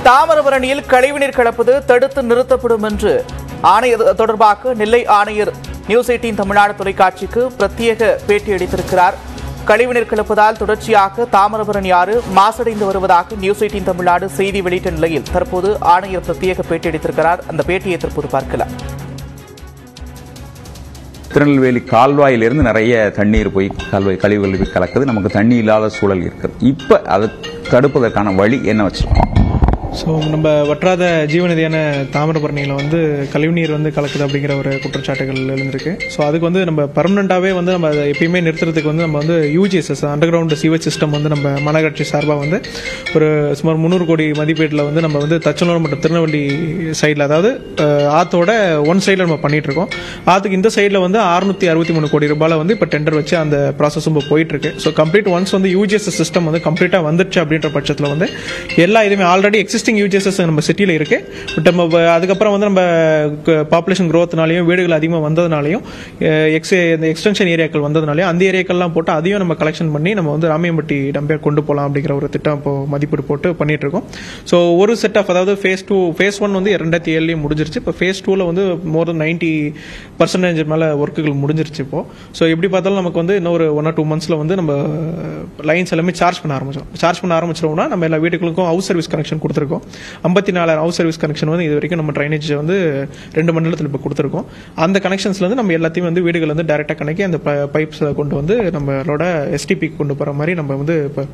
தாமிரபரணியில் கழிவுநீர் கலப்பது தடுத்து நிறுத்தப்படும் என்று ஆணையர் தொடர்பாக நெல்லை ஆணையர் நியூஸ் 18 தமிழ்நாடு தொலைக்காட்சிக்கு பிரத்யேக பேட்டி அளித்திருக்கிறார். கழிவுநீர் கலப்பதால் தொடர்ச்சியாக தாமிரபரணி ஆறு மாசடைந்து வருவதாக நியூஸ் 18 தமிழ்நாடு செய்தி வெளியிட்ட நிலையில் தற்போது ஆணையர் பிரத்யேக பேட்டி அளித்திருக்கிறார். அந்த பேட்டியை தற்போது பார்க்கலாம். திருநெல்வேலி கால்வாயிலிருந்து நிறைய தண்ணீர் போய் கழிவுகள் போய் கலக்குது. நமக்கு தண்ணி இல்லாத சூழல் இருக்குது. இப்போ அதை தடுப்பதற்கான வழி என்ன வச்சுருக்கோம்? ஸோ நம்ம வற்றாத ஜீவநதியான தாமிரபரணியில் கழிவுநீர் கலக்குது அப்படிங்கிற ஒரு குற்றச்சாட்டுகள் எழுந்திருக்கு. ஸோ அதுக்கு நம்ம பர்மனெண்ட்டாகவே நம்ம அதை எப்பயுமே நிறுத்துறதுக்கு நம்ம யூஜிஎஸ்எஸ் அண்டர் கிரவுண்ட் சீவேஜ் சிஸ்டம் நம்ம மாநகராட்சி சார்பாக ஒரு சுமார் 300 கோடி மதிப்பீட்டில் நம்ம தச்சனூர் மற்றும் திருநெல்வேலி சைடில், அதாவது ஆற்றோட ஒன் சைடில் நம்ம பண்ணிட்டு இருக்கோம். ஆற்றுக்கு இந்த சைடில் 663 கோடி ரூபாயில் இப்போ டெண்டர் வச்சு அந்த ப்ராசஸ் போயிட்டுருக்கு. ஸோ கம்ப்ளீட் ஒன்ஸ் யூஜிஎஸ்எஸ் சிஸ்டம் கம்ப்ளீட்டாக வந்துடுச்சு அப்படின்ற பட்சத்தில் எல்லா இதுவுமே ஆல்ரெடி எக்ஸிஸ்டிங் யூஜிஎஸ்எஸ் நம்ம சிட்டியில் இருக்கு. பட் நம்ம அதுக்கப்புறம் நம்ம பாப்புலேஷன் க்ரோத்னாலையும் வீடுகள் அதிகமாக வந்ததுனாலையும் எக்ஸ்டென்ஷன் ஏரியாக்கள் வந்ததுனாலையும் அந்த ஏரியாக்கள்லாம் போட்டு அதையும் நம்ம கலெக்ஷன் பண்ணி நம்ம ராமியம்பட்டி டம்பே கொண்டு போகலாம் அப்படிங்கிற ஒரு திட்டம் இப்போ மதிப்பீடு போட்டு பண்ணிட்டு இருக்கோம். ஸோ ஒரு செட் ஆஃப், அதாவது ஃபேஸ் 1 2007 முடிஞ்சிருச்சு. இப்போ ஃபேஸ் 2 மோர் தென் 90% மேலே ஒர்க்குகள் முடிஞ்சிருச்சு இப்போ. ஸோ எப்படி பார்த்தாலும் நமக்கு இன்னொரு 1 or 2 months நம்ம லைன்ஸ் எல்லாமே சார்ஜ் பண்ண ஆரம்பிச்சிருவோம்னா நம்ம எல்லா வீட்டுகளுக்கும் ஹவுஸ் சர்வீஸ் கனெக்ஷன் கொடுத்துருக்கோம். 54 ஹவுஸ் சர்வீஸ் கனெக்ஷன் இது வரைக்கும் நம்ம ட்ரைனேஜ் 2 மண்டலத்தில் இப்போ கொடுத்துருக்கோம். அந்த கனெக்ஷன்ஸ்ல நம்ம எல்லாத்தையும் வீடுகள் டைரக்டா கனெக்ட் அந்த பைப்ஸ் கொண்டு நம்மளோட எஸ்டிபி கொண்டு போற மாதிரி நம்ம இப்போ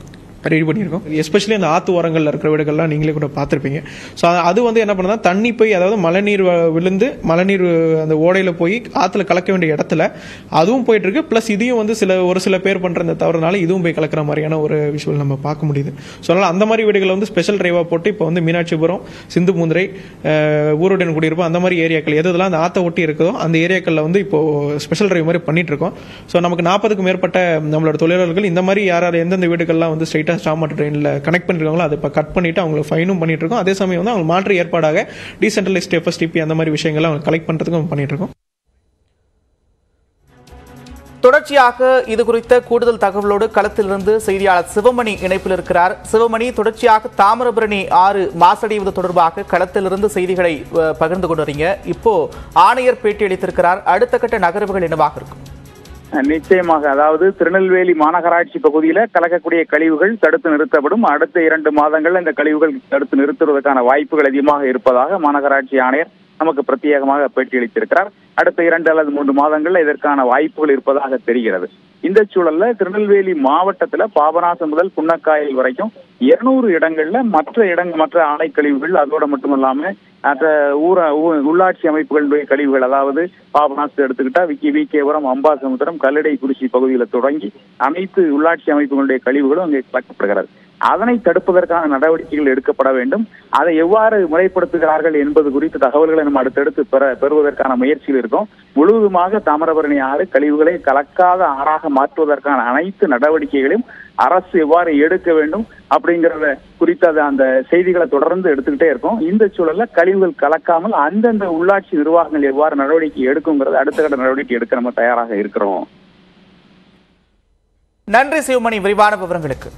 ரெடி பண்ணியிருக்கோம். எஸ்பெஷலி அந்த ஆத்து ஓரங்களில் இருக்கிற வீடுகள்லாம் நீங்களே கூட பார்த்துருப்பீங்க. ஸோ அது என்ன பண்ணுறதா, தண்ணி போய், அதாவது மழைநீர் விழுந்து மழைநீர் அந்த ஓடையில் போய் ஆற்றுல கலக்க வேண்டிய இடத்துல அதுவும் போயிட்டு இருக்கு. ப்ளஸ் இதையும் ஒரு சில பேர் பண்ணுற இந்த தவறுனால இதுவும் போய் கலக்கிற மாதிரியான ஒரு விஷுவல் நம்ம பார்க்க முடியுது. ஸோ அதனால் அந்த மாதிரி வீடுகளை ஸ்பெஷல் டிரைவாக போட்டு இப்போ மீனாட்சிபுரம், சிந்துமுந்திரை, ஊருடன் குடியிருப்போம், அந்த மாதிரி ஏரியாக்கள் எதெல்லாம் அந்த ஆற்றை ஒட்டி இருக்குதோ அந்த ஏரியாக்களில் இப்போ ஸ்பெஷல் டிரைவ் மாதிரி பண்ணிட்டு இருக்கோம். ஸோ நமக்கு 40க்கும் மேற்பட்ட நம்மளோட தொழிலாளர்கள் இந்த மாதிரி யாராவது எந்தெந்த வீடுகள்லாம் ஸ்ட்ரைட்டாக ஸ்டாப் வாட்டர் ட்ரெயினில் கனெக்ட் பண்ணிருக்காங்களோ அதை இப்போ கட் பண்ணிட்டு அவங்களுக்கு ஃபைனும் பண்ணிட்டு இருக்கோம். அதே சமயம் அவங்க மாற்று ஏற்பாடாக டீசென்ட்ரலைஸ்ட் எஃப்எஸ்டிபி அந்த மாதிரி விஷயங்களை அவங்க கலெக்ட் பண்ணுறதுக்கும் பண்ணிட்டு இருக்கோம். தொடர்ச்சியாக இது குறித்த கூடுதல் தகவலோடு களத்திலிருந்து செய்தியாளர் சிவமணி இணைப்பில் இருக்கிறார். சிவமணி, தொடர்ச்சியாக தாமிரபரணி ஆறு மாசடைவது தொடர்பாக களத்திலிருந்து செய்திகளை பகிர்ந்து கொண்டு வரீங்க. இப்போ ஆணையர் பேட்டி அளித்திருக்கிறார். அடுத்த கட்ட நகர்வுகள் என்னவாக இருக்கும்? நிச்சயமாக, அதாவது திருநெல்வேலி மாநகராட்சி பகுதியில கலக்கக்கூடிய கழிவுகள் தடுத்து நிறுத்தப்படும். அடுத்த 2 மாதங்கள் இந்த கழிவுகள் தடுத்து நிறுத்துவதற்கான வாய்ப்புகள் அதிகமாக இருப்பதாக மாநகராட்சி ஆணையர் நமக்கு பிரத்யேகமாக பேட்டியளித்திருக்கிறார். அடுத்த 2 அல்லது 3 மாதங்கள்ல இதற்கான வாய்ப்புகள் இருப்பதாக தெரிகிறது. இந்த சூழல்ல திருநெல்வேலி மாவட்டத்துல பாபநாசம் முதல் புன்னக்காயல் வரைக்கும் 200 இடங்கள்ல மற்ற ஆலை கழிவுகள், அதோட மட்டுமல்லாம உள்ளாட்சி அமைப்புகளுடைய கழிவுகள், அதாவது பாபநாசத்தை எடுத்துக்கிட்டா விகேபுரம், அம்பாசமுத்திரம், கல்லடைக்குறிச்சி பகுதியில தொடங்கி அனைத்து உள்ளாட்சி அமைப்புகளுடைய கழிவுகளும் அங்கே கலக்கப்படுகிறது. அதனை தடுப்பதற்கான நடவடிக்கைகள் எடுக்கப்பட வேண்டும். அதை எவ்வாறு முறைப்படுத்துகிறார்கள் என்பது குறித்த தகவல்களை நம்ம அடுத்தடுத்து பெறுவதற்கான முயற்சியில் இருக்கோம். முழுவதுமாக தாமிரபரணி ஆறு கழிவுகளை கலக்காத ஆறாக மாற்றுவதற்கான அனைத்து நடவடிக்கைகளையும் அரசு எவ்வாறு எடுக்க வேண்டும் அப்படிங்கிறத குறித்த அந்த செய்திகளை தொடர்ந்து எடுத்துக்கிட்டே இருக்கோம். இந்த சூழல்ல கழிவுகள் கலக்காமல் அந்தந்த உள்ளாட்சி நிர்வாகங்கள் எவ்வாறு நடவடிக்கை எடுக்குங்கிறது அடுத்த கட்ட நடவடிக்கை எடுக்க நம்ம தயாராக இருக்கிறோம். நன்றி சிவமணி, விரிவான விவரங்களுக்கு.